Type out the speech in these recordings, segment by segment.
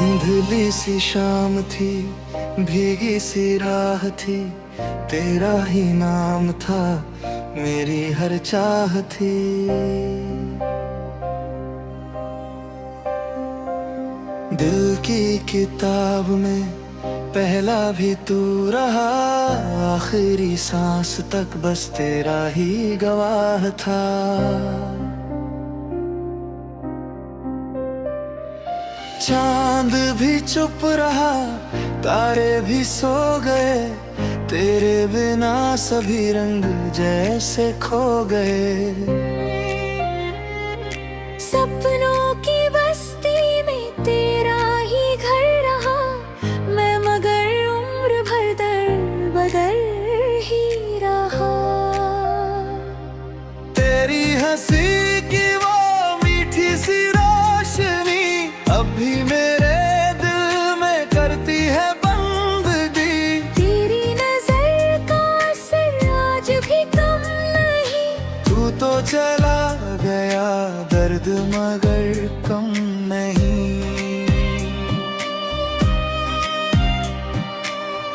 धुंधली सी शाम थी, भीगी सी राह थी, तेरा ही नाम था, मेरी हर चाह थी। दिल की किताब में पहला भी तू रहा, आखिरी सांस तक बस तेरा ही गवाह था। चांद भी चुप रहा, तारे भी सो गए, तेरे बिना सभी रंग जैसे खो गए। सपनों की बस्ती में तेरा ही घर रहा, मैं मगर उम्र भर दर बदर ही रहा। तेरी हंसी की वो मीठी सी रोशनी अब भी मेरे दिल में करती है बंदगी। तेरी नजर का असर आज भी कम नहीं, तू तो चला गया दर्द मगर कम नहीं।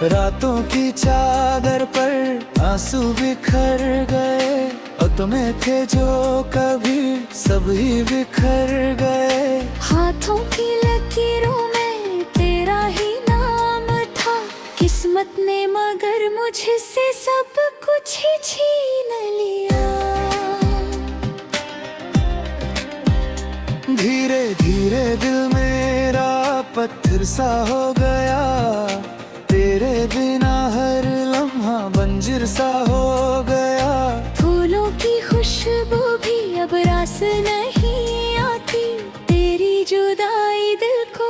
रातों की चादर पर आंसू बिखर गए, और तुम्हें थे जो कभी सभी बिखर गए। हाथों की लकीरों में तेरा ही नाम था, किस्मत ने मगर मुझसे सब कुछ ही छीन लिया। धीरे धीरे दिल मेरा पत्थर सा हो गया, तेरे बिना हर लम्हा बंजर सा हो गया। फूलों की खुशबू भी अब रास नहीं आती, तेरी जुदाई दिल को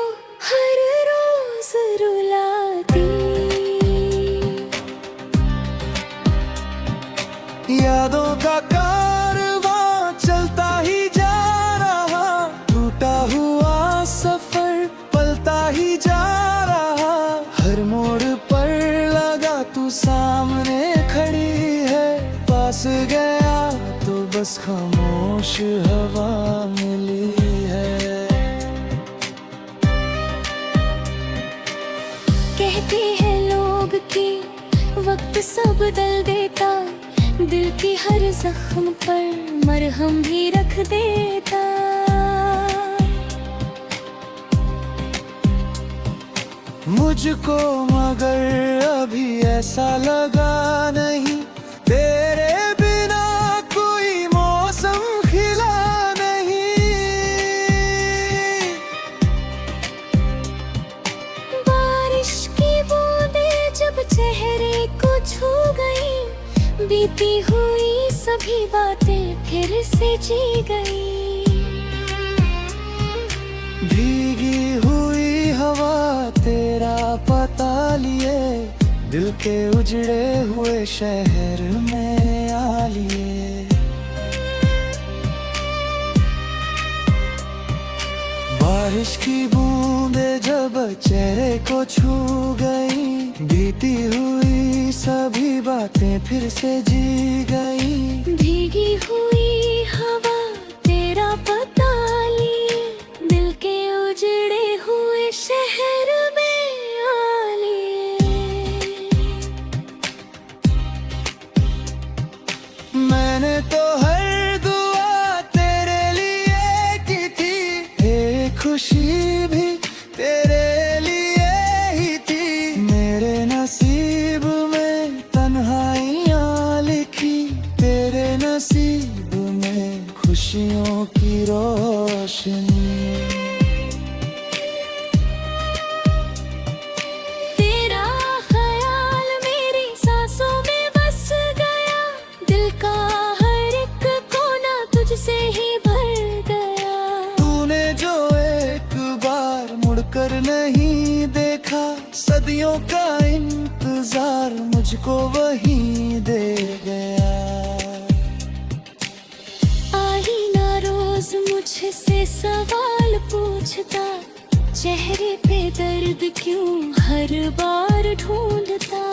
हर रोज रुलाती। यादों का कारवां चलता ही जा रहा, टूटा हुआ सफर पलता ही जा रहा। हर मोड़ पर लगा तू सामने खड़ी है, पास गया तो बस खामोश हवा मिली है। कहते हैं लोग कि वक्त सब बदल देता, दिल की हर जख्म पर मरहम भी रख देता। मुझको मगर अभी ऐसा लगा नहीं, तेरे बिना कोई मौसम खिला नहीं। बारिश की बूंदें जब चेहरे को छू गई, बीती हुई सभी बातें फिर से जी गई। भीगी हुई हवा तेरा पता लिए, दिल के उजड़े हुए शहर में आ लिए। बारिश की बूंदें जब चेहरे को छू गई, बीती हुई सभी बातें फिर से जी गई। भीगी हुई हवा तेरा पता लिए, दिल के उजड़े हुए शहर में आ लिए। मैंने तो हर दुआ तेरे लिए की थी, एक खुशी भी तेरे लिए ही थी। मेरे नसीब में तन्हाइयाँ लिखी, तेरे नसीब में खुशियों की रोशनी। तेरा ख्याल मेरी सांसों में बस गया, दिल का हर एक कोना तुझसे ही भर गया। तूने जो एक बार मुड़कर नहीं देखा, सदियों का इंतजार मुझको वहीं दे गया। आईना रोज मुझसे सवाल पूछता, चेहरे पे दर्द क्यों हर बार ढूंढता।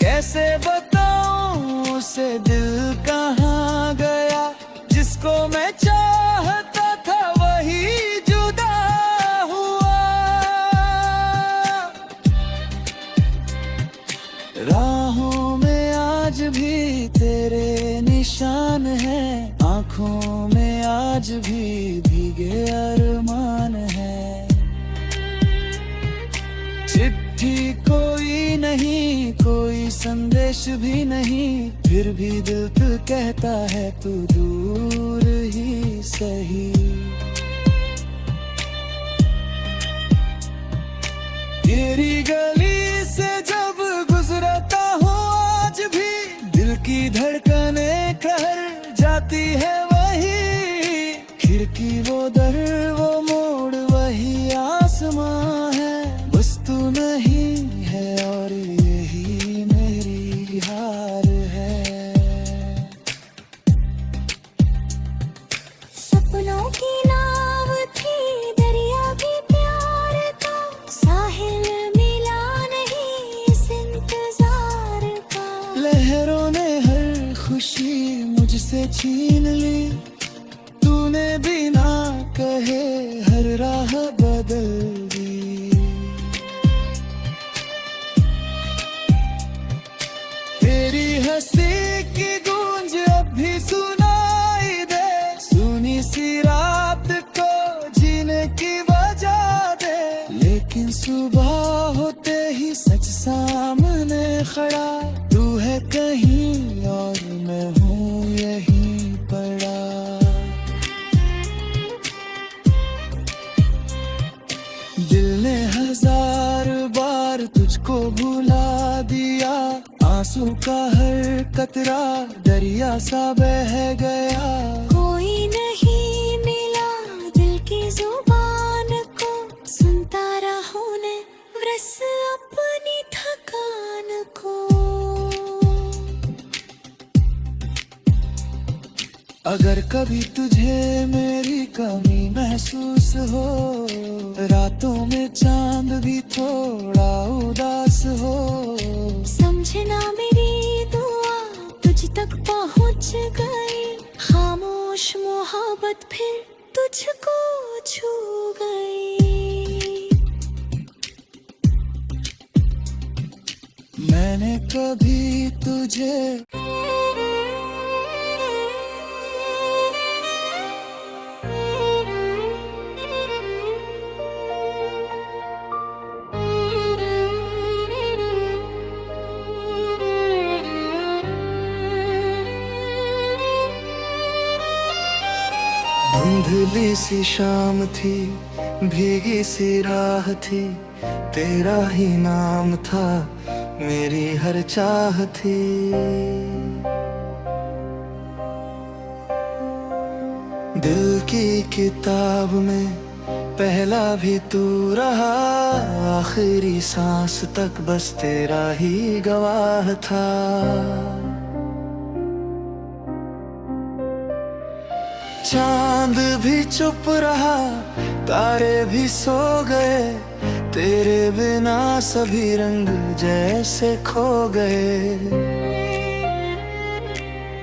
कैसे बताऊं उसे दिल कहाँ गया, जिसको मैं चाह भी तेरे निशान है, आंखों में आज भी भीगे अरमान है। चिट्ठी कोई नहीं, कोई संदेश भी नहीं, फिर भी दिल तो कहता है तू दूर ही सही। तेरी गली से जब गुजरता हूँ आज भी, दिल की धड़कनें ठहर जाती है वही। खिड़की वो दर वो मोड़ वही आसमां है, बस तू नहीं है और यही मेरी हार है। सपनों की नाव थी, दरिया भी प्यार का, साहिल मिला नहीं इस इंतजार का। लहरों ने हर खुशी मुझसे छीन ली, तूने बिना कहे हर राह बदल दी। तेरी हंसी की गूंज अब भी सुनाई दे, सुनी सी रात को जीने की वजह दे। लेकिन सुबह होते ही सच सामने खड़ा, तू है कहीं और मैं हूँ यहीं पड़ा। दिल ने हजार बार तुझको भुला दिया, आंसू का हर कतरा दरिया सा बह गया। कोई नहीं मिला दिल की जुबान को, सुनता रहूं ने बस अपनी थकान को। अगर कभी तुझे मेरी कमी महसूस हो, रातों में चांद भी थोड़ा उदास हो, समझना मेरी दुआ तुझ तक पहुंच गई, खामोश मोहब्बत फिर तुझको छू गई। मैंने कभी तुझे धुंधली सी शाम थी, भीगी सी राह थी, तेरा ही नाम था मेरी हर चाह थी। दिल की किताब में पहला भी तू रहा, आखिरी सांस तक बस तेरा ही गवाह था। चांद भी चुप रहा, तारे भी सो गए, तेरे बिना सभी रंग जैसे खो गए।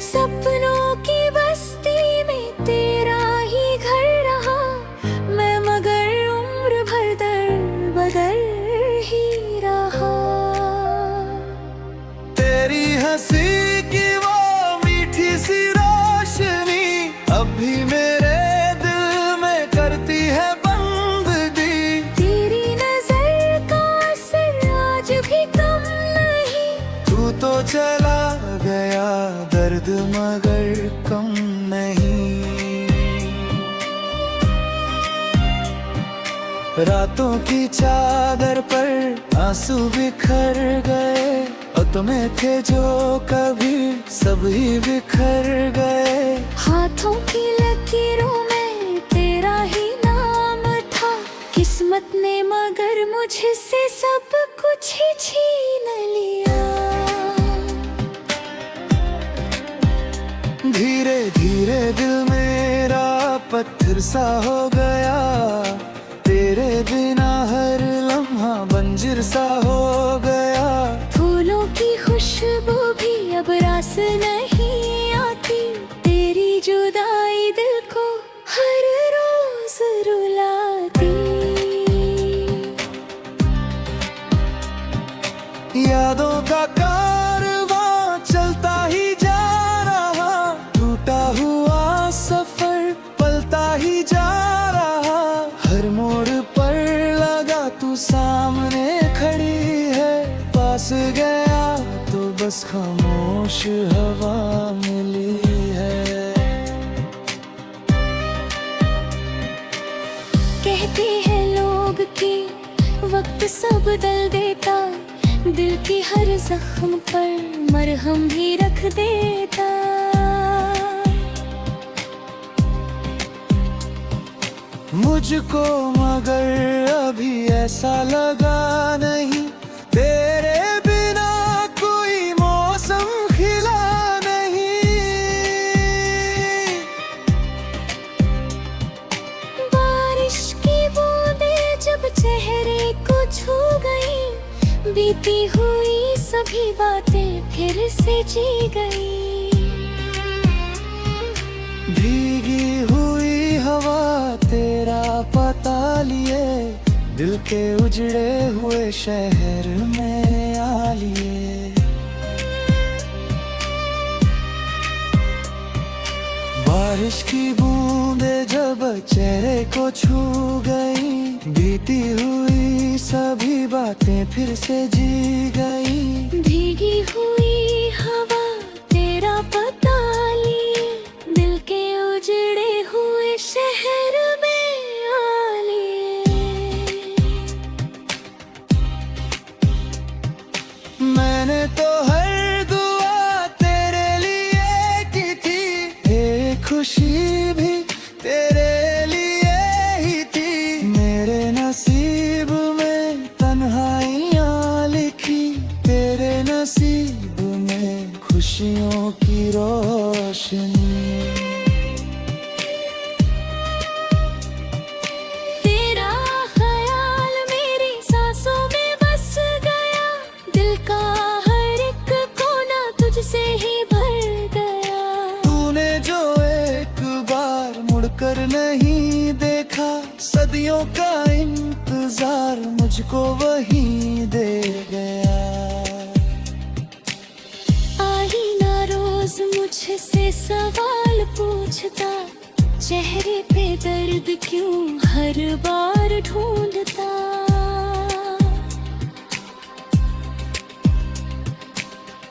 सपनों की बस्ती में तेरा ही घर रहा, मैं मगर उम्र भर दर बदर ही रहा। तेरी हंसी की वो मीठी सी रोशनी अब भी मेरे दिल में करती है बंदगी। तेरी नजर का असर आज भी कम नहीं, तू तो चला गया दर्द मगर कम नहीं। रातों की चादर पर आंसू बिखर गए, और तुम्हें थे जो कभी सभी बिखर गए। हाथों की लकीरों में तेरा ही नाम था, किस्मत ने मगर मुझसे सब कुछ ही छीन लिया। धीरे धीरे दिल मेरा पत्थर सा हो गया, तेरे बिना हर लम्हा बंजर सा हो गया। फूलों की खुशबू भी अब रास नहीं आती, तेरी जुदाई दिल को हर रोज रुलाती। यादों का कारवां चलता हवा मिली है। कहते हैं लोग कि वक्त सब बदल देता, दिल की हर जख्म पर मरहम भी रख देता। मुझको मगर अभी ऐसा लगा नहीं, तेरे बिना कोई मौसम खिला नहीं। बारिश की बूंदें जब चेहरे को छू गई, बीती हुई सभी बातें फिर से जी गई। भीगी हुई हवा तेरा पता लिए, दिल के उजड़े हुए शहर में आ लिए। बारिश की बूंदें जब चेहरे को छू गई, बीती हुई सभी बातें फिर से जी गई। भीगी हुई हवा तेरा पता लिए, दिल के उजड़े हुए शहर में आ लिए। मैंने तो हर दुआ तेरे लिए की थी, एक खुशी भी तेरे लिए ही थी। मेरे नसीब में तन्हाइयाँ लिखी, तेरे नसीब में खुशियों की रोशनी। तेरा ख्याल मेरी सांसों में बस गया, दिल का हर एक कोना तुझसे ही भर गया। तूने जो एक बार मुड़कर नहीं देखा, सदियों का इंतजार मुझको वहीं दे गया। आईना रोज मुझसे सवाल पूछता, चेहरे पे दर्द क्यों हर बार ढूंढता।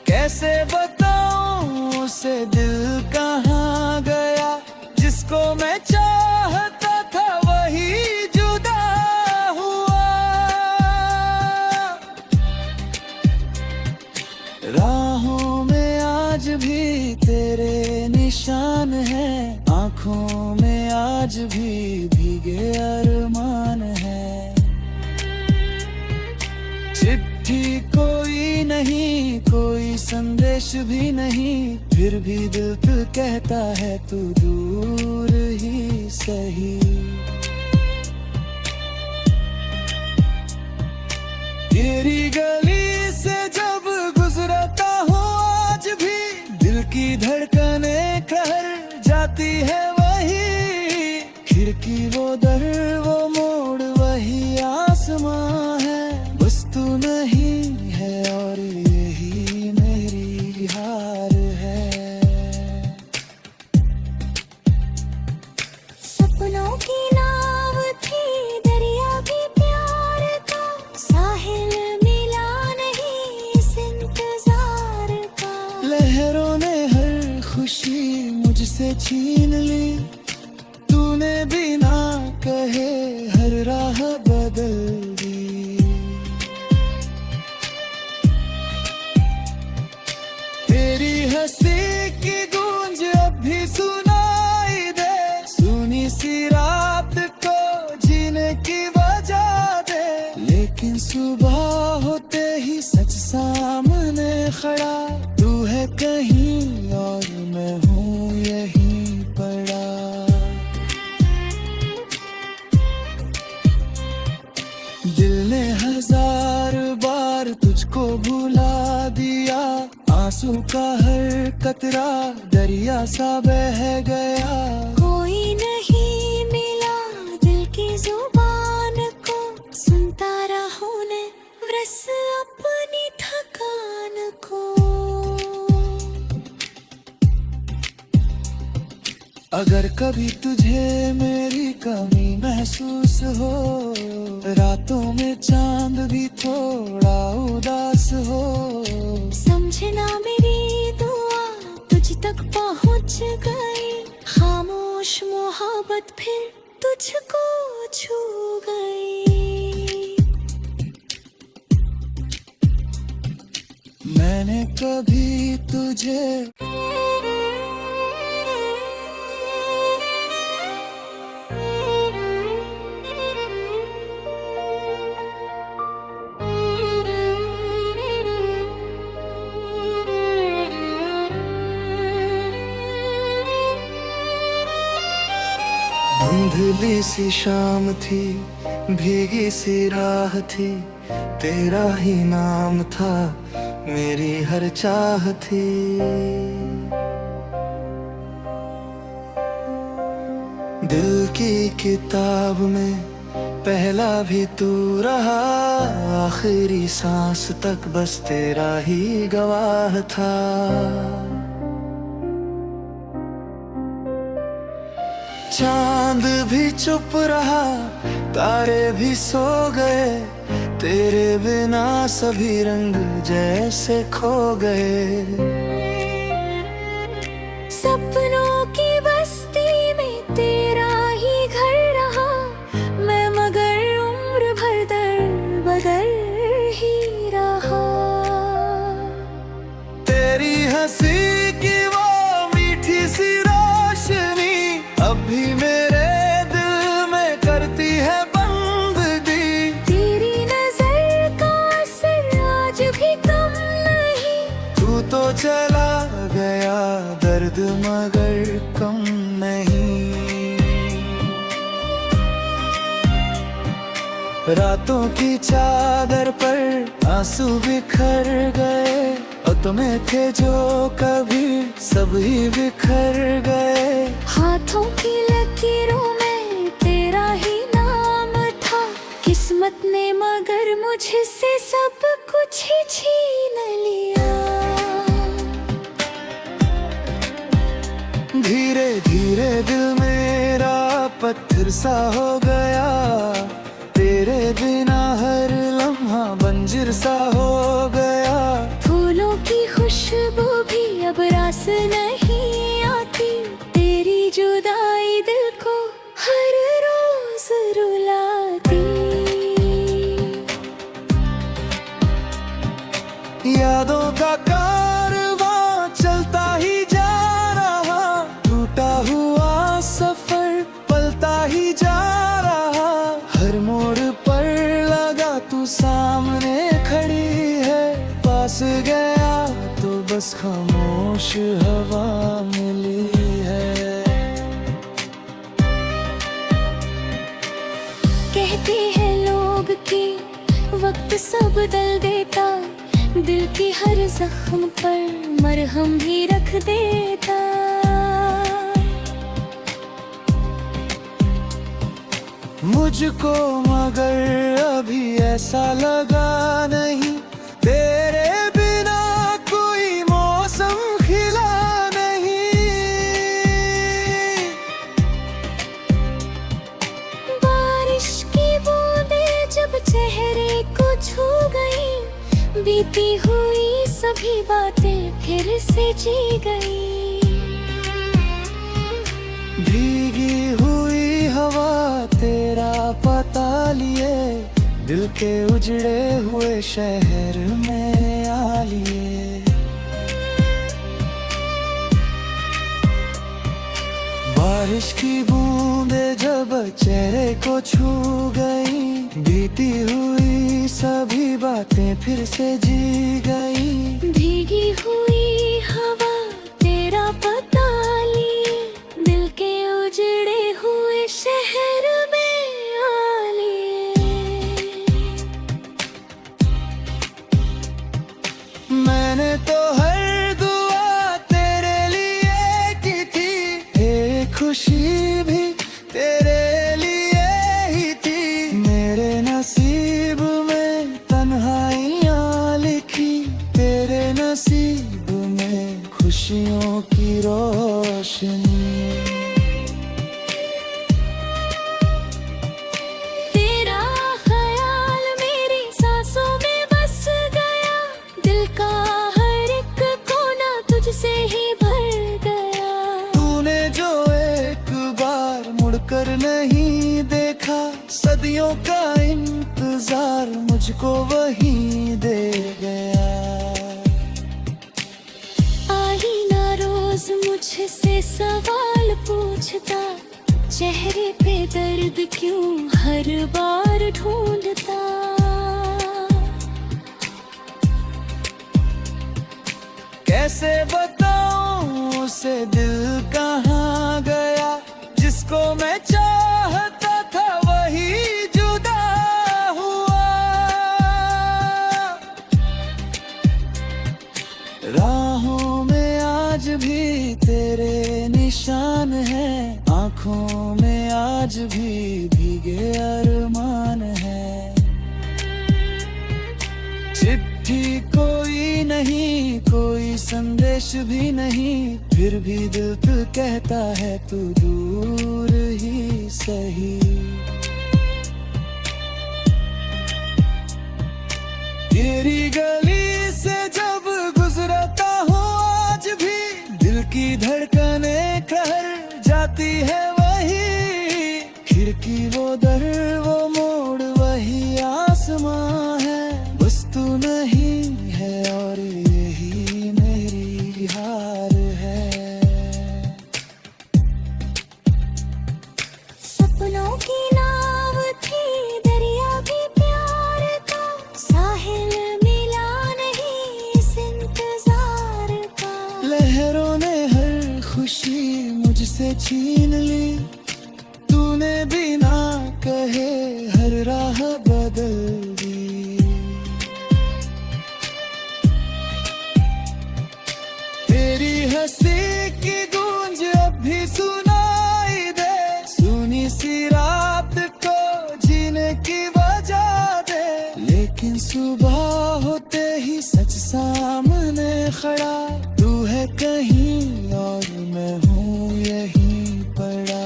कैसे बताऊं उसे दिल कहाँ गया, जिसको मैं चाहता था वही जुदा हुआ। राहों में आज भी तेरे निशान हैं, आँखों में आज भी भीगे अरमान है। चिट्ठी कोई नहीं, कोई संदेश भी नहीं, फिर भी दिल कहता है तू दूर ही सही। तेरी गली से जब गुजरता हूँ आज भी, दिल की धड़कनें ठहर जाती है वही। खिड़की वो दर वो मोड़ वही आसमां है, बस तू नहीं है और यही मेरी हार है। सपनों की नाव थी दरिया भी प्यार का, साहिल मिला नहीं इस इंतजार का। लहरों ने हर खुशी मुझसे छीन ली, तूने बिना कहे हर राह बदल दी। तेरी हंसी की गूंज अब भी सुनाई दे, सुनी सी रात को जीने की वजह दे। लेकिन सुबह होते ही सच सामने खड़ा, तू है कहीं और मैं हूँ यहीं पड़ा। दिल ने हजार बार तुझको भुला दिया, आंसू का हर कतरा दरिया सा बह गया। कोई नहीं मिला दिल की जुबान को, सुनता रहूं ने बस अपनी थकान को। अगर कभी तुझे मेरी कमी महसूस हो, रातों में चांद भी थोड़ा उदास हो, समझना मेरी दुआ तुझ तक पहुंच गई, खामोश मोहब्बत फिर तुझको छू गई। मैंने कभी तुझे धुंधली सी शाम थी, भीगी सी राह थी, तेरा ही नाम था, मेरी हर चाह थी। दिल की किताब में पहला भी तू रहा, आखिरी सांस तक बस तेरा ही गवाह था। चांद भी चुप रहा, तारे भी सो गए, तेरे बिना सभी रंग जैसे खो गए। सपनों की बस्ती में तेरा ही घर रहा, मैं मगर उम्र भर दर बदर ही रहा। तेरी हंसी की वो मीठी सी रोशनी अब भी मेरे दिल में करती है बंदगी। तेरी नजर का असर आज भी कम नहीं, तू तो चला गया दर्द मगर कम नहीं। रातों की चादर पर आंसू बिखर गए, और तुम्हें थे जो कभी सभी बिखर गए। हाथों की लकीरों में तेरा ही नाम था, किस्मत ने मगर मुझसे सब कुछ ही छीन लिया। धीरे धीरे दिल मेरा पत्थर सा हो गया, तेरे बिना हर लम्हा बंजर सा हो गया। फूलों की खुशबू भी अब रास नहीं आती, तेरी जुदाई दिल को हर रोज रुलाती। यादों का कारवां चलता ही जा रहा, टूटा हुआ सफर पलता ही जा रहा। हर मोड़ पर लगा तू सामने खड़ी है, पास गया तो बस खामोश हवा मिली है। कहते हैं लोग कि वक्त सब बदल देता, दिल की हर जख्म पर मरहम भी रख देता। मुझको मगर अभी ऐसा लगा नहीं, तेरे बिना कोई मौसम खिला नहीं। बारिश की बूंदें जब चेहरे को छू गई, बीती हुई सभी बातें फिर से जी गई। भीगी हुई हवा तेरा पता लिए, दिल के उजड़े हुए शहर में आ लिए। बारिश की बूंदें जब चेहरे को छू गई, बीती हुई सभी बातें फिर से जी गई। भीगी हुई हवा तेरा पता लिए, दिल के उजड़े हुए शहर में आ लिए। मैंने तो हर दुआ तेरे लिए की थी, एक खुशी भी तेरे लिए ही थी। मेरे नसीब में तन्हाइयाँ लिखी, तेरे नसीब में खुशियों की रोशनी। तेरा ख्याल मेरी सांसों में बस गया, दिल का हर एक कोना तुझसे ही भर खुशियों का इंतजार मुझको वहीं दे गया। आईना रोज मुझसे सवाल पूछता, चेहरे पे दर्द क्यों हर बार ढूंढता। कैसे बताऊं उसे दिल कहाँ गया, जिसको मैं चाहता था वही जुदा हुआ। राहों में आज भी तेरे निशान हैं, आँखों में आज भी भीगे अरमान है। चिट्ठी कोई नहीं, कोई संदेश भी नहीं, फिर भी दिल तो कहता है तू दूर ही सही। तेरी गली से जब गुजरता हूँ आज भी, दिल की धड़कनें ठहर जाती है वही। खिड़की वो दर वो मोड़ वही आसमां है, बस तू नहीं है और यही मेरी हार है। सपनों की नाव थी दरिया भी प्यार का, साहिल मिला नहीं इस इंतजार का। लहरों ने हर खुशी मुझसे छीन ली, तूने बिना कहे हर राह बदल दी। तेरी हंसी की गूंज अब भी सुनाई दे, सुनी सी रात को जीने की वजह दे। लेकिन सुबह होते ही सच सामने खड़ा, तू है कहीं और मैं हूँ यहीं पड़ा।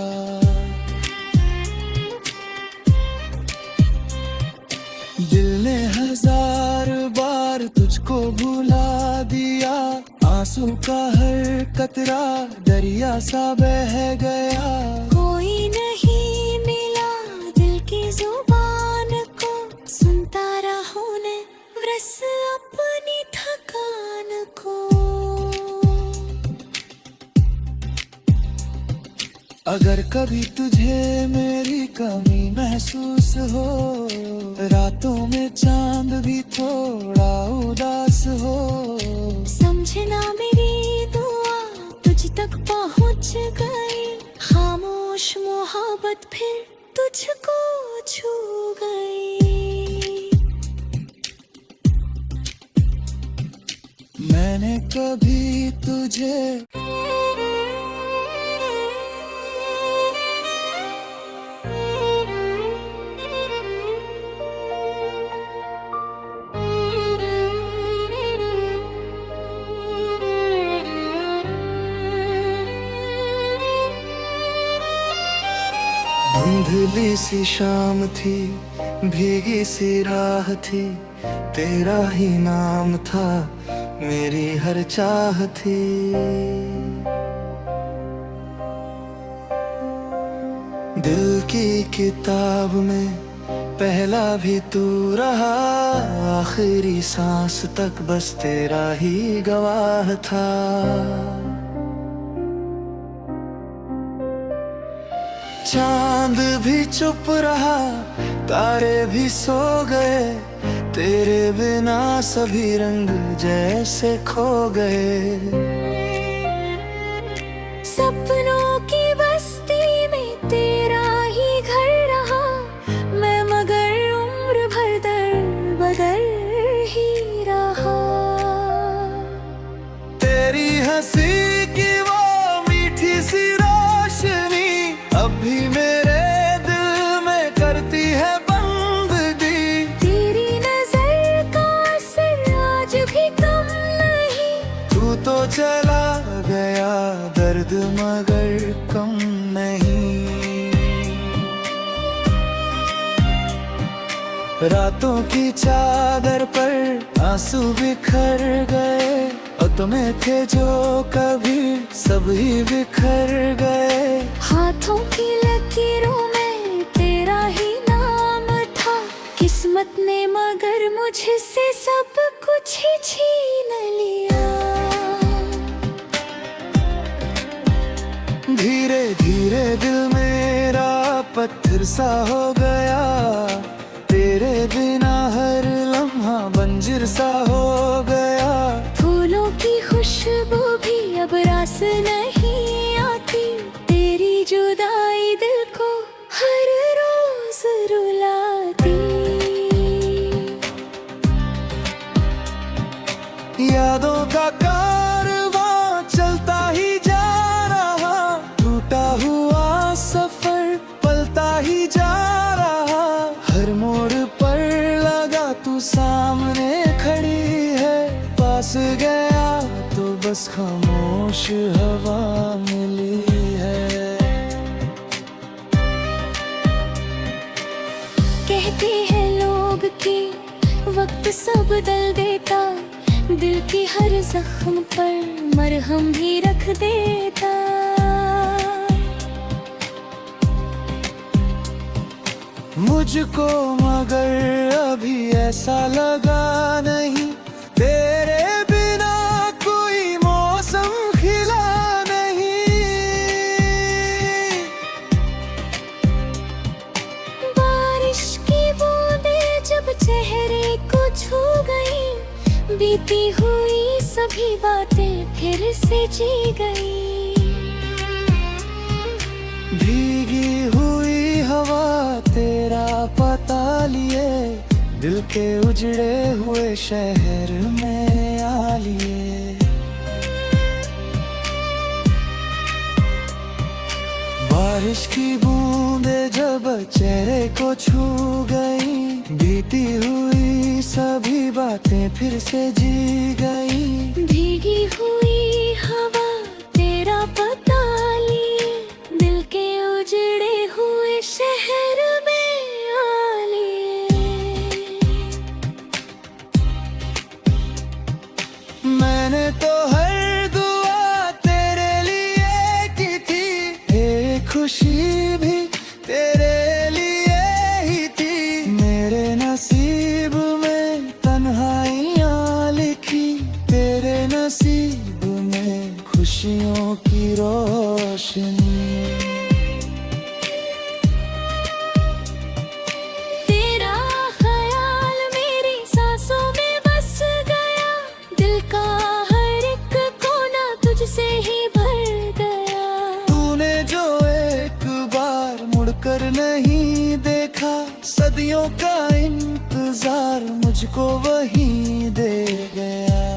दिल ने हजार बार तुझको भुला दिया, आंसू का हर कतरा दरिया सा बह गया। कोई नहीं मिला दिल की जुबान को, सुनता रहूं ने बस अपनी थकान को। अगर कभी तुझे मेरी कमी महसूस हो, रातों में चांद भी थोड़ा उदास हो, समझना मेरी दुआ तुझ तक पहुंच गई। खामोश मोहब्बत फिर तुझको छू गई। मैंने कभी तुझे धुंधली सी शाम थी, भीगी सी राह थी, तेरा ही नाम था मेरी हर चाह थी। दिल की किताब में पहला भी तू रहा, आखिरी सांस तक बस तेरा ही गवाह था। चांद भी चुप रहा, तारे भी सो गए, तेरे बिना सभी रंग जैसे खो गए। सपनों की बस्ती में तेरा ही घर रहा, मैं मगर उम्र भर दर बदर ही रहा। तेरी हंसी की वो मीठी सी रोशनी अब भी मेरे दिल में करती है बंदगी। तेरी नजर का असर आज भी कम नहीं, तू तो चला गया दर्द मगर कम नहीं। रातों की चादर पर आंसू बिखर गए, और तुम्हें थे जो कभी सभी बिखर गए। हाथों की लकीरों में तेरा ही नाम मगर मुझसे सब कुछ ही छीन लिया। धीरे धीरे दिल मेरा पत्थर सा हो गया, तेरे बिना हर लम्हा बंजर सा हो गया। फूलों की खुशबू भी अब रास नहीं आती, तेरी जुदाई दिल को हर रोज रुलाती। यादों का कारवां चलता ही जा रहा, टूटा हुआ सफर पलता ही जा रहा। हर मोड़ पर लगा तू सामने खड़ी है, पास गया तो बस खामोश हवा मिली है। कहते हैं लोग कि वक्त सब बदल देता, दिल की हर जख्म पर मरहम भी रख देता। मुझको मगर अभी ऐसा लगा नहीं, तेरे बिना कोई मौसम खिला नहीं। बारिश की बूंदें जब चेहरे को छू गई, बीती हुई सभी बातें फिर से जी गई। भीगी हुई हवा तेरा पता लिए, दिल के उजड़े हुए शहर में आ लिए। बारिश की बूंदें जब चेहरे को छू गई, बीती हुई सभी बातें फिर से जी गई। भीगी हुई हवा तेरा पता लिए, दिल के उजड़े हुए शहर में आ लिए। मैंने तो हर दुआ तेरे लिए की थी, एक खुशी भी तेरे लिए ही थी। मेरे नसीब में तन्हाइयाँ लिखी, तेरे नसीब में खुशियों की रोशनी। तेरा ख्याल मेरी सांसों में बस गया, दिल का हर एक कोना तुझसे ही भर गया। तूने जो एक बार मुड़कर नहीं देखा, सदियों का इंतजार मुझको वहीं दे गया।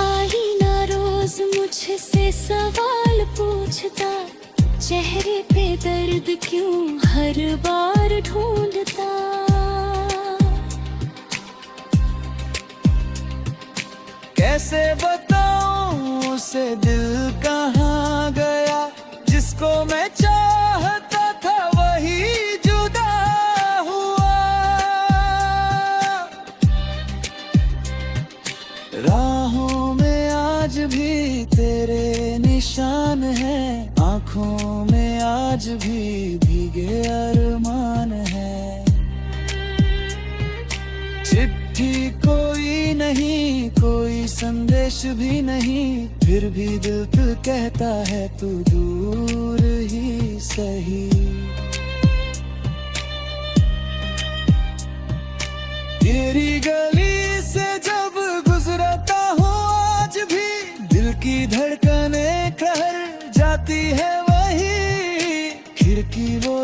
आईना रोज मुझसे सवाल पूछता, चेहरे पे दर्द क्यों हर बार ढूंढता। कैसे बताऊं उसे दिल कहाँ गया, जिसको मैं चाहता था वही जुदा हुआ। राहों में आज भी तेरे निशान हैं, आँखों में आज भी भीगे अरमान है। चिट्ठी कोई नहीं, कोई संदेश भी नहीं, फिर भी दिल कहता है तू दूर ही सही। तेरी गली से जब गुजरता हूँ आज भी, दिल की धड़कनें ठहर जाती है वही। खिड़की वो